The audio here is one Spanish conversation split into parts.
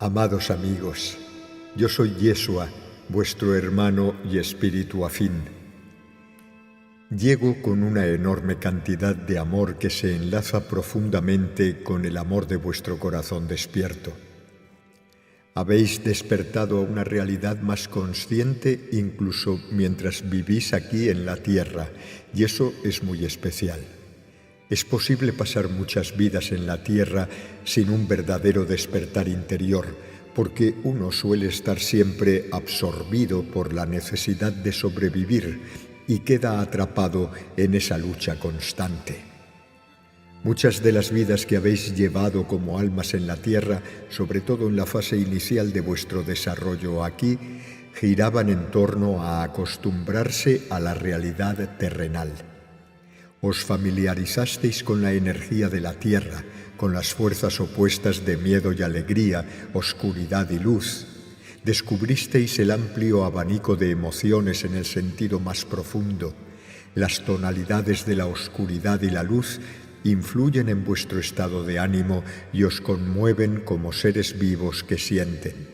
Amados amigos, yo soy Yeshua, vuestro hermano y espíritu afín. Llego con una enorme cantidad de amor que se enlaza profundamente con el amor de vuestro corazón despierto. Habéis despertado a una realidad más consciente incluso mientras vivís aquí en la tierra, y eso es muy especial. Es posible pasar muchas vidas en la tierra sin un verdadero despertar interior, porque uno suele estar siempre absorbido por la necesidad de sobrevivir y queda atrapado en esa lucha constante. Muchas de las vidas que habéis llevado como almas en la tierra, sobre todo en la fase inicial de vuestro desarrollo aquí, giraban en torno a acostumbrarse a la realidad terrenal. Os familiarizasteis con la energía de la tierra, con las fuerzas opuestas de miedo y alegría, oscuridad y luz. Descubristeis el amplio abanico de emociones en el sentido más profundo. Las tonalidades de la oscuridad y la luz influyen en vuestro estado de ánimo y os conmueven como seres vivos que sienten.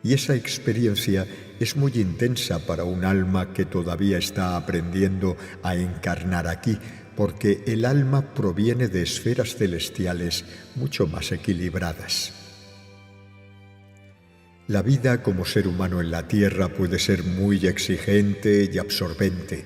Y esa experiencia es muy intensa para un alma que todavía está aprendiendo a encarnar aquí, porque el alma proviene de esferas celestiales mucho más equilibradas. La vida como ser humano en la tierra puede ser muy exigente y absorbente.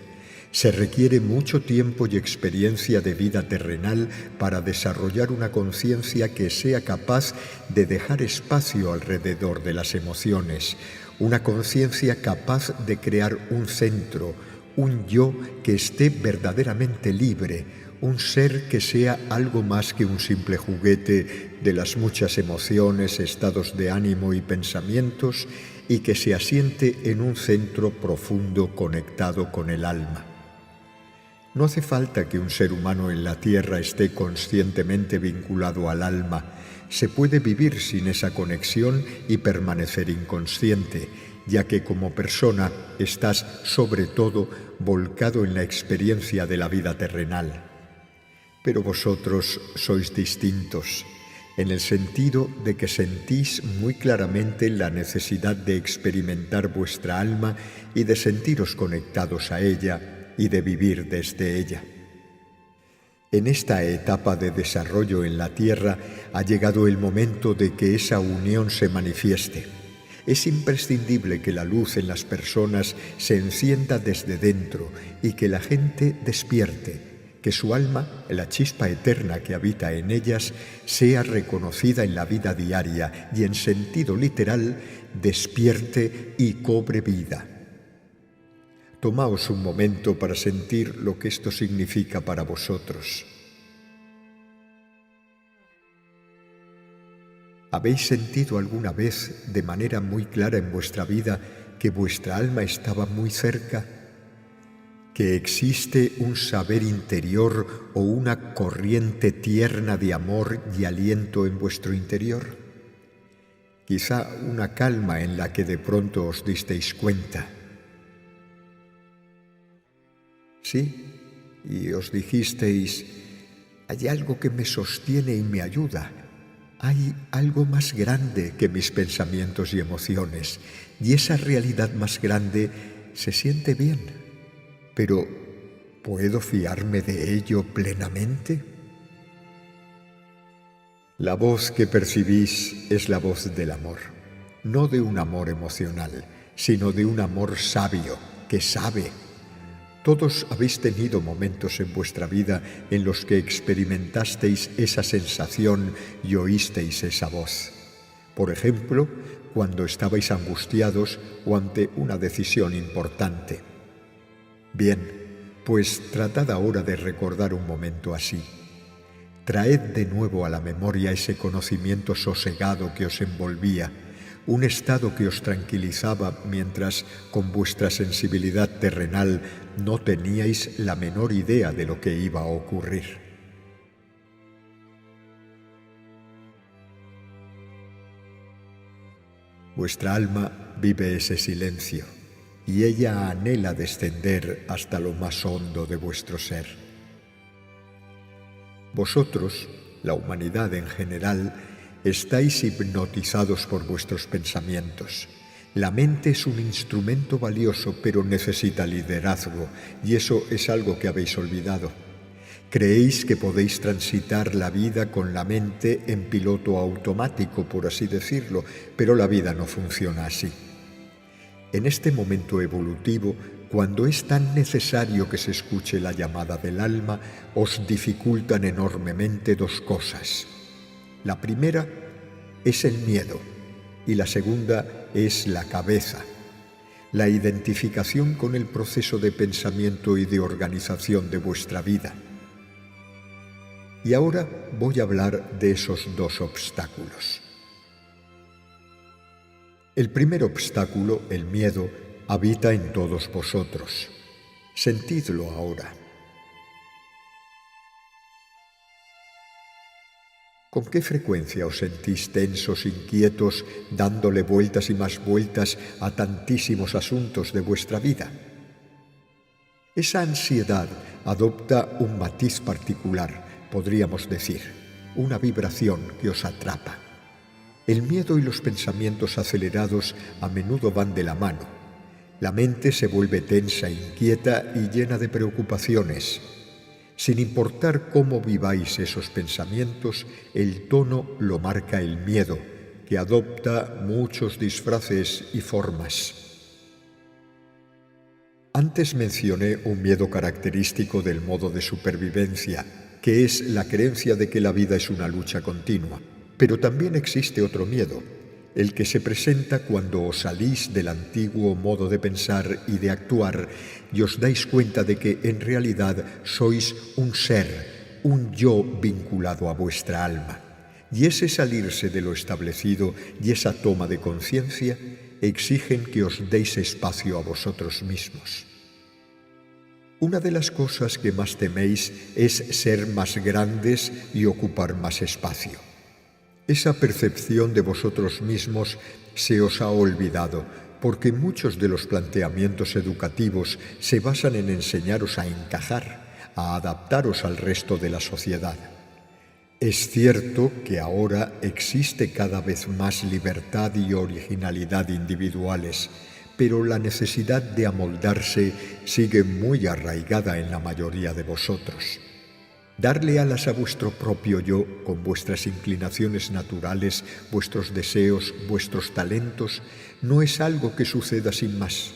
Se requiere mucho tiempo y experiencia de vida terrenal para desarrollar una conciencia que sea capaz de dejar espacio alrededor de las emociones, una conciencia capaz de crear un centro, un yo que esté verdaderamente libre, un ser que sea algo más que un simple juguete de las muchas emociones, estados de ánimo y pensamientos, y que se asiente en un centro profundo conectado con el alma. No hace falta que un ser humano en la tierra esté conscientemente vinculado al alma. Se puede vivir sin esa conexión y permanecer inconsciente, ya que como persona estás sobre todo volcado en la experiencia de la vida terrenal. Pero vosotros sois distintos, en el sentido de que sentís muy claramente la necesidad de experimentar vuestra alma y de sentiros conectados a ella, y de vivir desde ella. En esta etapa de desarrollo en la tierra ha llegado el momento de que esa unión se manifieste. Es imprescindible que la luz en las personas se encienda desde dentro y que la gente despierte, que su alma, la chispa eterna que habita en ellas, sea reconocida en la vida diaria y en sentido literal despierte y cobre vida. Tomaos un momento para sentir lo que esto significa para vosotros. ¿Habéis sentido alguna vez de manera muy clara en vuestra vida que vuestra alma estaba muy cerca? ¿Que existe un saber interior o una corriente tierna de amor y aliento en vuestro interior? Quizá una calma en la que de pronto os disteis cuenta. Sí, y os dijisteis, hay algo que me sostiene y me ayuda. Hay algo más grande que mis pensamientos y emociones, y esa realidad más grande se siente bien. Pero, ¿puedo fiarme de ello plenamente? La voz que percibís es la voz del amor, no de un amor emocional, sino de un amor sabio, que sabe. Todos habéis tenido momentos en vuestra vida en los que experimentasteis esa sensación y oísteis esa voz. Por ejemplo, cuando estabais angustiados o ante una decisión importante. Bien, pues tratad ahora de recordar un momento así. Traed de nuevo a la memoria ese conocimiento sosegado que os envolvía, un estado que os tranquilizaba mientras, con vuestra sensibilidad terrenal, no teníais la menor idea de lo que iba a ocurrir. Vuestra alma vive ese silencio, y ella anhela descender hasta lo más hondo de vuestro ser. Vosotros, la humanidad en general, Estáis hipnotizados por vuestros pensamientos. La mente es un instrumento valioso, pero necesita liderazgo, y eso es algo que habéis olvidado. Creéis que podéis transitar la vida con la mente en piloto automático, por así decirlo, pero la vida no funciona así. En este momento evolutivo, cuando es tan necesario que se escuche la llamada del alma, os dificultan enormemente dos cosas. La primera es el miedo y la segunda es la cabeza, la identificación con el proceso de pensamiento y de organización de vuestra vida. Y ahora voy a hablar de esos dos obstáculos. El primer obstáculo, el miedo, habita en todos vosotros. Sentidlo ahora. ¿Con qué frecuencia os sentís tensos, inquietos, dándole vueltas y más vueltas a tantísimos asuntos de vuestra vida? Esa ansiedad adopta un matiz particular, podríamos decir, una vibración que os atrapa. El miedo y los pensamientos acelerados a menudo van de la mano. La mente se vuelve tensa, inquieta y llena de preocupaciones. Sin importar cómo viváis esos pensamientos, el tono lo marca el miedo, que adopta muchos disfraces y formas. Antes mencioné un miedo característico del modo de supervivencia, que es la creencia de que la vida es una lucha continua. Pero también existe otro miedo, el que se presenta cuando os salís del antiguo modo de pensar y de actuar y os dais cuenta de que en realidad sois un ser, un yo vinculado a vuestra alma. Y ese salirse de lo establecido y esa toma de conciencia exigen que os deis espacio a vosotros mismos. Una de las cosas que más teméis es ser más grandes y ocupar más espacio. Esa percepción de vosotros mismos se os ha olvidado, porque muchos de los planteamientos educativos se basan en enseñaros a encajar, a adaptaros al resto de la sociedad. Es cierto que ahora existe cada vez más libertad y originalidad individuales, pero la necesidad de amoldarse sigue muy arraigada en la mayoría de vosotros. Darle alas a vuestro propio yo con vuestras inclinaciones naturales, vuestros deseos, vuestros talentos, no es algo que suceda sin más.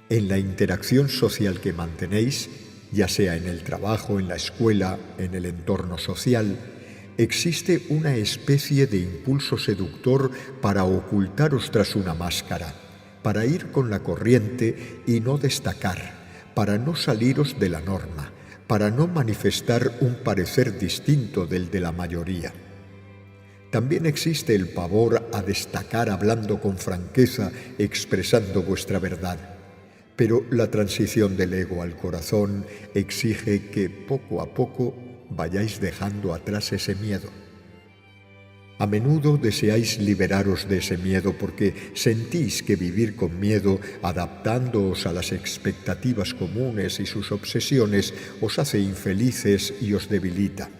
En la interacción social que mantenéis, ya sea en el trabajo, en la escuela, en el entorno social, existe una especie de impulso seductor para ocultaros tras una máscara, para ir con la corriente y no destacar, para no saliros de la norma, para no manifestar un parecer distinto del de la mayoría. También existe el pavor a destacar hablando con franqueza, expresando vuestra verdad. Pero la transición del ego al corazón exige que poco a poco vayáis dejando atrás ese miedo. A menudo deseáis liberaros de ese miedo porque sentís que vivir con miedo, adaptándoos a las expectativas comunes y sus obsesiones, os hace infelices y os debilita.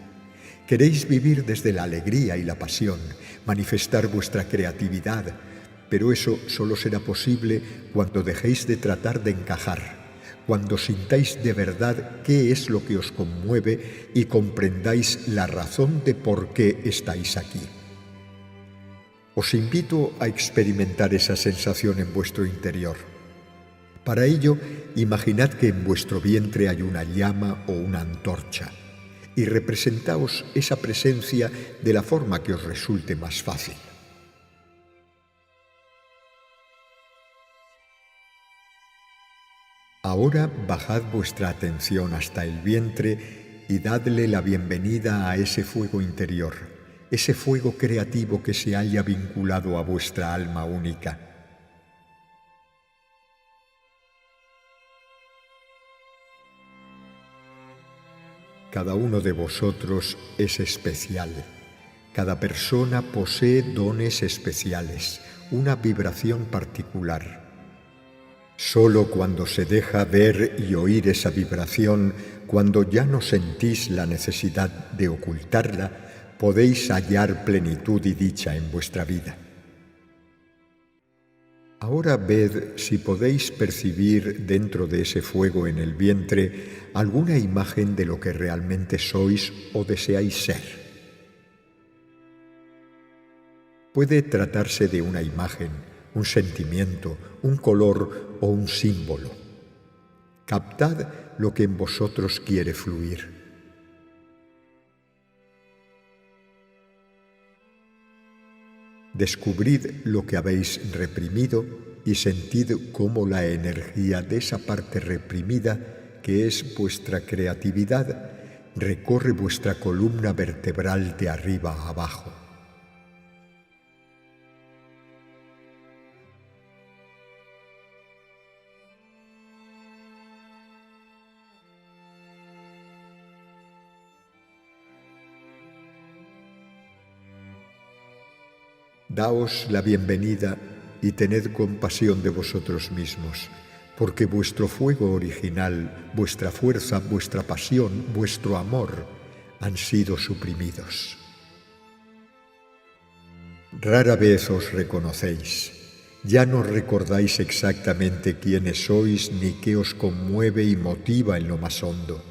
Queréis vivir desde la alegría y la pasión, manifestar vuestra creatividad, pero eso solo será posible cuando dejéis de tratar de encajar, cuando sintáis de verdad qué es lo que os conmueve y comprendáis la razón de por qué estáis aquí. Os invito a experimentar esa sensación en vuestro interior. Para ello, imaginad que en vuestro vientre hay una llama o una antorcha y representaos esa presencia de la forma que os resulte más fácil. Ahora bajad vuestra atención hasta el vientre y dadle la bienvenida a ese fuego interior, ese fuego creativo que se haya vinculado a vuestra alma única. Cada uno de vosotros es especial. Cada persona posee dones especiales, una vibración particular. Solo cuando se deja ver y oír esa vibración, cuando ya no sentís la necesidad de ocultarla, podéis hallar plenitud y dicha en vuestra vida. Ahora ved si podéis percibir dentro de ese fuego en el vientre alguna imagen de lo que realmente sois o deseáis ser. Puede tratarse de una imagen, un sentimiento, un color o un símbolo. Captad lo que en vosotros quiere fluir. Descubrid lo que habéis reprimido y sentid cómo la energía de esa parte reprimida, que es vuestra creatividad, recorre vuestra columna vertebral de arriba a abajo. Daos la bienvenida y tened compasión de vosotros mismos, porque vuestro fuego original, vuestra fuerza, vuestra pasión, vuestro amor han sido suprimidos. Rara vez os reconocéis, ya no recordáis exactamente quiénes sois ni qué os conmueve y motiva en lo más hondo.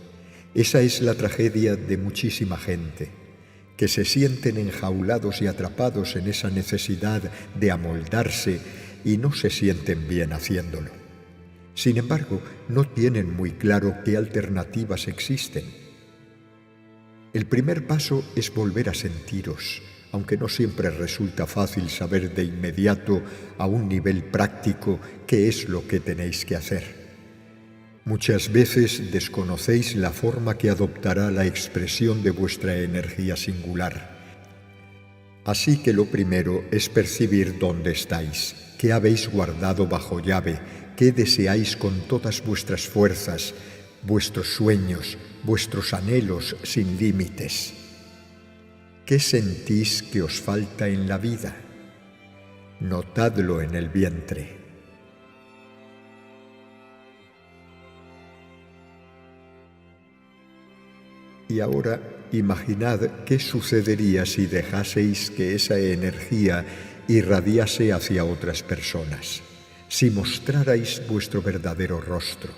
Esa es la tragedia de muchísima gente, que se sienten enjaulados y atrapados en esa necesidad de amoldarse y no se sienten bien haciéndolo. Sin embargo, no tienen muy claro qué alternativas existen. El primer paso es volver a sentiros, aunque no siempre resulta fácil saber de inmediato a un nivel práctico qué es lo que tenéis que hacer. Muchas veces desconocéis la forma que adoptará la expresión de vuestra energía singular. Así que lo primero es percibir dónde estáis, qué habéis guardado bajo llave, qué deseáis con todas vuestras fuerzas, vuestros sueños, vuestros anhelos sin límites. ¿Qué sentís que os falta en la vida? Notadlo en el vientre. Y ahora imaginad qué sucedería si dejaseis que esa energía irradiase hacia otras personas, si mostrarais vuestro verdadero rostro,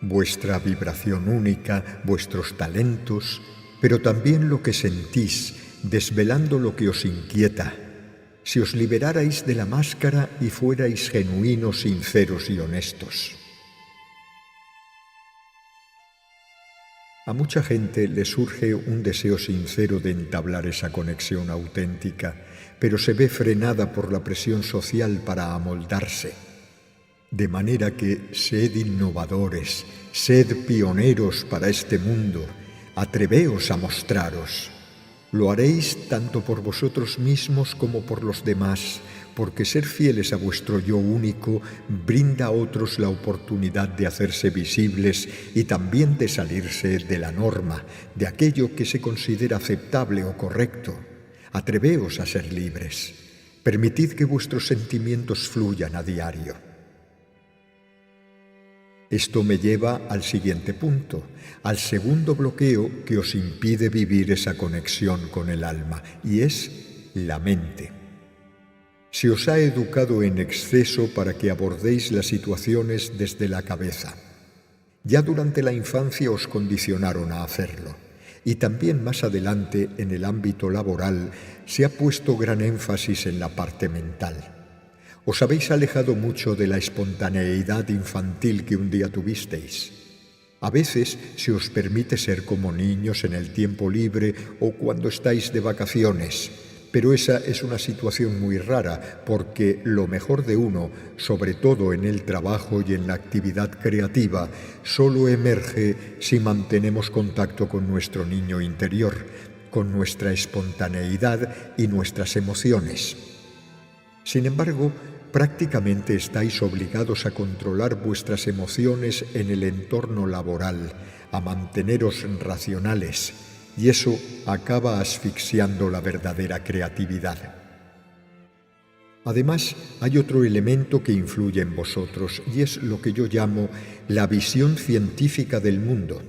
vuestra vibración única, vuestros talentos, pero también lo que sentís, desvelando lo que os inquieta, si os liberarais de la máscara y fuerais genuinos, sinceros y honestos. A mucha gente le surge un deseo sincero de entablar esa conexión auténtica, pero se ve frenada por la presión social para amoldarse. De manera que sed innovadores, sed pioneros para este mundo, atreveos a mostraros. Lo haréis tanto por vosotros mismos como por los demás, porque ser fieles a vuestro yo único brinda a otros la oportunidad de hacerse visibles y también de salirse de la norma, de aquello que se considera aceptable o correcto. Atreveos a ser libres. Permitid que vuestros sentimientos fluyan a diario. Esto me lleva al siguiente punto, al segundo bloqueo que os impide vivir esa conexión con el alma, y es la mente. Se os ha educado en exceso para que abordéis las situaciones desde la cabeza. Ya durante la infancia os condicionaron a hacerlo, y también más adelante en el ámbito laboral se ha puesto gran énfasis en la parte mental. Os habéis alejado mucho de la espontaneidad infantil que un día tuvisteis. A veces se os permite ser como niños en el tiempo libre o cuando estáis de vacaciones, pero esa es una situación muy rara porque lo mejor de uno, sobre todo en el trabajo y en la actividad creativa, solo emerge si mantenemos contacto con nuestro niño interior, con nuestra espontaneidad y nuestras emociones. Sin embargo, prácticamente estáis obligados a controlar vuestras emociones en el entorno laboral, a manteneros racionales, y eso acaba asfixiando la verdadera creatividad. Además, hay otro elemento que influye en vosotros, y es lo que yo llamo la visión científica del mundo.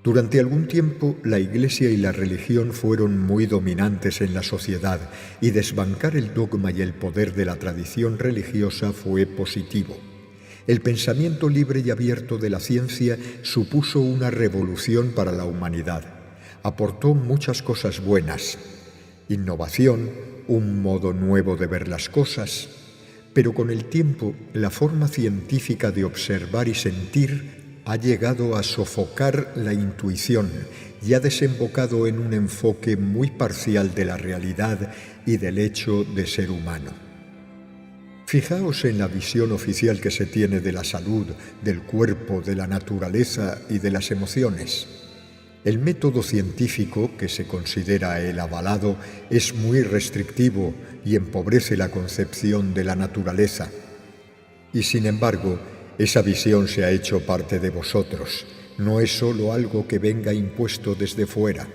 Durante algún tiempo, la Iglesia y la religión fueron muy dominantes en la sociedad y desbancar el dogma y el poder de la tradición religiosa fue positivo. El pensamiento libre y abierto de la ciencia supuso una revolución para la humanidad. Aportó muchas cosas buenas: innovación, un modo nuevo de ver las cosas. Pero con el tiempo, la forma científica de observar y sentir ha llegado a sofocar la intuición y ha desembocado en un enfoque muy parcial de la realidad y del hecho de ser humano. Fijaos en la visión oficial que se tiene de la salud, del cuerpo, de la naturaleza y de las emociones. El método científico, que se considera el avalado, es muy restrictivo y empobrece la concepción de la naturaleza. Y sin embargo, esa visión se ha hecho parte de vosotros, no es solo algo que venga impuesto desde fuera.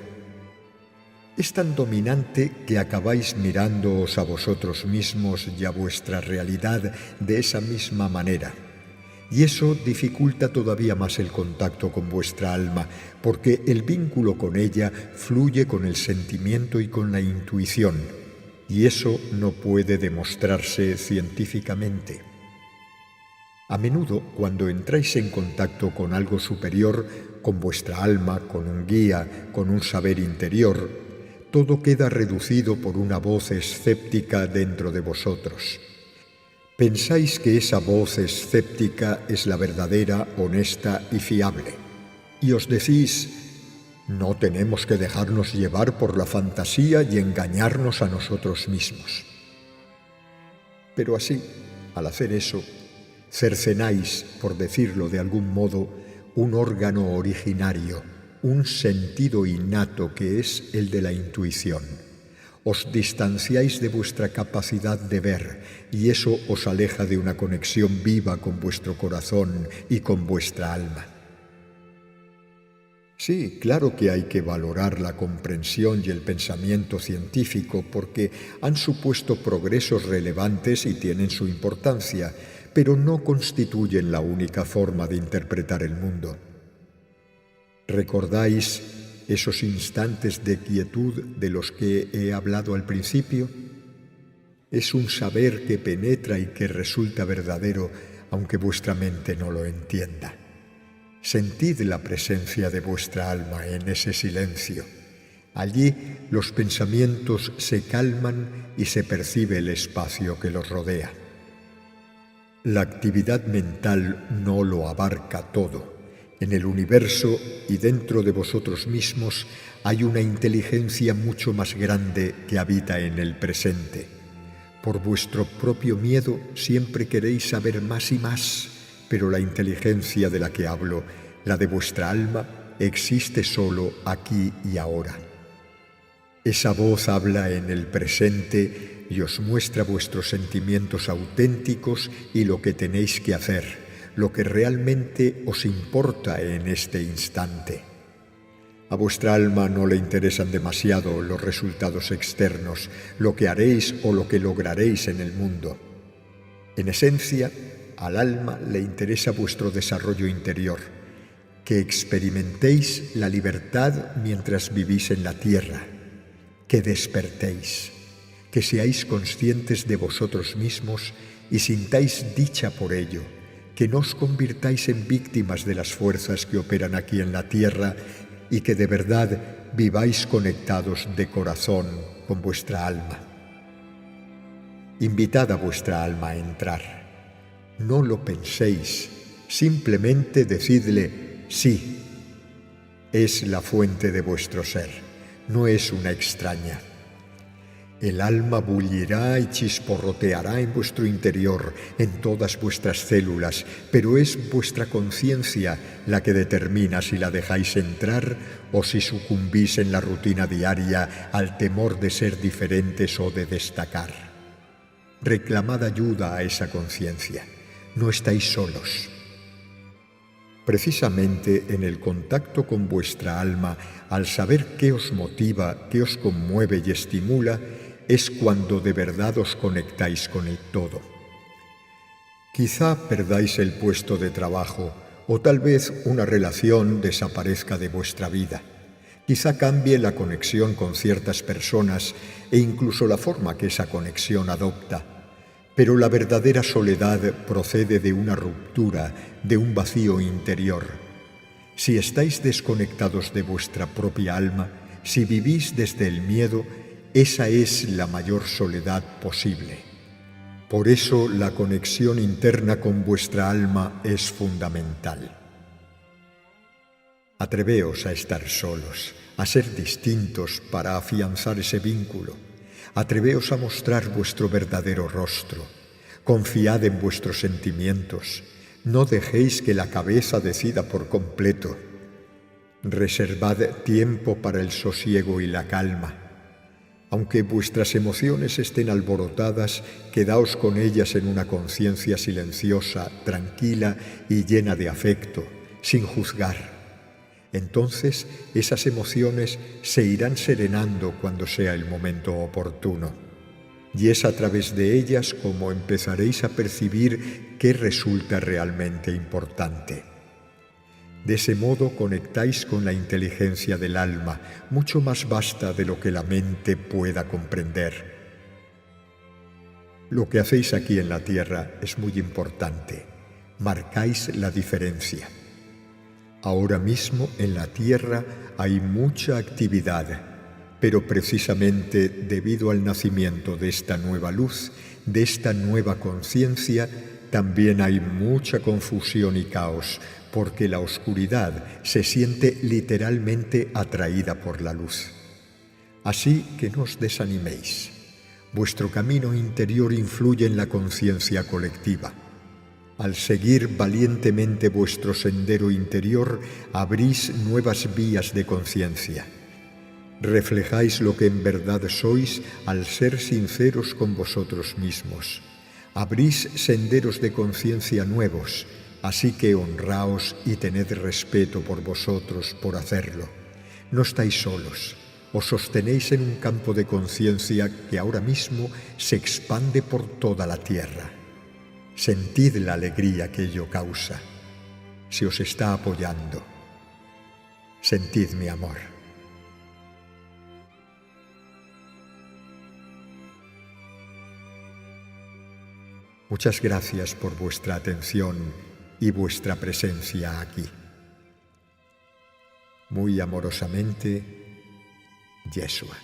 Es tan dominante que acabáis mirándoos a vosotros mismos y a vuestra realidad de esa misma manera. Y eso dificulta todavía más el contacto con vuestra alma, porque el vínculo con ella fluye con el sentimiento y con la intuición, y eso no puede demostrarse científicamente. A menudo, cuando entráis en contacto con algo superior, con vuestra alma, con un guía, con un saber interior, todo queda reducido por una voz escéptica dentro de vosotros. Pensáis que esa voz escéptica es la verdadera, honesta y fiable. Y os decís: no tenemos que dejarnos llevar por la fantasía y engañarnos a nosotros mismos. Pero así, al hacer eso, cercenáis, por decirlo de algún modo, un órgano originario, un sentido innato que es el de la intuición. Os distanciáis de vuestra capacidad de ver y eso os aleja de una conexión viva con vuestro corazón y con vuestra alma. Sí, claro que hay que valorar la comprensión y el pensamiento científico porque han supuesto progresos relevantes y tienen su importancia, pero no constituyen la única forma de interpretar el mundo. ¿Recordáis esos instantes de quietud de los que he hablado al principio? Es un saber que penetra y que resulta verdadero, aunque vuestra mente no lo entienda. Sentid la presencia de vuestra alma en ese silencio. Allí los pensamientos se calman y se percibe el espacio que los rodea. La actividad mental no lo abarca todo. En el universo y dentro de vosotros mismos hay una inteligencia mucho más grande que habita en el presente. Por vuestro propio miedo siempre queréis saber más y más, pero la inteligencia de la que hablo, la de vuestra alma, existe solo aquí y ahora. Esa voz habla en el presente y os muestra vuestros sentimientos auténticos y lo que tenéis que hacer, lo que realmente os importa en este instante. A vuestra alma no le interesan demasiado los resultados externos, lo que haréis o lo que lograréis en el mundo. En esencia, al alma le interesa vuestro desarrollo interior, que experimentéis la libertad mientras vivís en la tierra, que despertéis, que seáis conscientes de vosotros mismos y sintáis dicha por ello, que no os convirtáis en víctimas de las fuerzas que operan aquí en la tierra y que de verdad viváis conectados de corazón con vuestra alma. Invitad a vuestra alma a entrar. No lo penséis, simplemente decidle sí. Es la fuente de vuestro ser, no es una extraña. El alma bullirá y chisporroteará en vuestro interior, en todas vuestras células, pero es vuestra conciencia la que determina si la dejáis entrar o si sucumbís en la rutina diaria al temor de ser diferentes o de destacar. Reclamad ayuda a esa conciencia. No estáis solos. Precisamente en el contacto con vuestra alma, al saber qué os motiva, qué os conmueve y estimula, es cuando de verdad os conectáis con el todo. Quizá perdáis el puesto de trabajo O tal vez una relación desaparezca de vuestra vida. Quizá cambie la conexión con ciertas personas e incluso la forma que esa conexión adopta. Pero la verdadera soledad procede de una ruptura, de un vacío interior. Si estáis desconectados de vuestra propia alma, si vivís desde el miedo, esa es la mayor soledad posible. Por eso la conexión interna con vuestra alma es fundamental. Atreveos a estar solos, a ser distintos para afianzar ese vínculo. Atreveos a mostrar vuestro verdadero rostro. Confiad en vuestros sentimientos. No dejéis que la cabeza decida por completo. Reservad tiempo para el sosiego y la calma. Aunque vuestras emociones estén alborotadas, quedaos con ellas en una conciencia silenciosa, tranquila y llena de afecto, sin juzgar. Entonces esas emociones se irán serenando cuando sea el momento oportuno. Y es a través de ellas como empezaréis a percibir qué resulta realmente importante. De ese modo conectáis con la inteligencia del alma, mucho más vasta de lo que la mente pueda comprender. Lo que hacéis aquí en la tierra es muy importante. Marcáis la diferencia. Ahora mismo en la tierra hay mucha actividad, pero precisamente debido al nacimiento de esta nueva luz, de esta nueva conciencia, también hay mucha confusión y caos, porque la oscuridad se siente literalmente atraída por la luz. Así que no os desaniméis. Vuestro camino interior influye en la conciencia colectiva. Al seguir valientemente vuestro sendero interior, abrís nuevas vías de conciencia. Reflejáis lo que en verdad sois al ser sinceros con vosotros mismos. Abrís senderos de conciencia nuevos, así que honraos y tened respeto por vosotros por hacerlo. No estáis solos, os sostenéis en un campo de conciencia que ahora mismo se expande por toda la tierra. Sentid la alegría que ello causa. Se os está apoyando. Sentid mi amor. Muchas gracias por vuestra atención y vuestra presencia aquí. Muy amorosamente, Yeshua.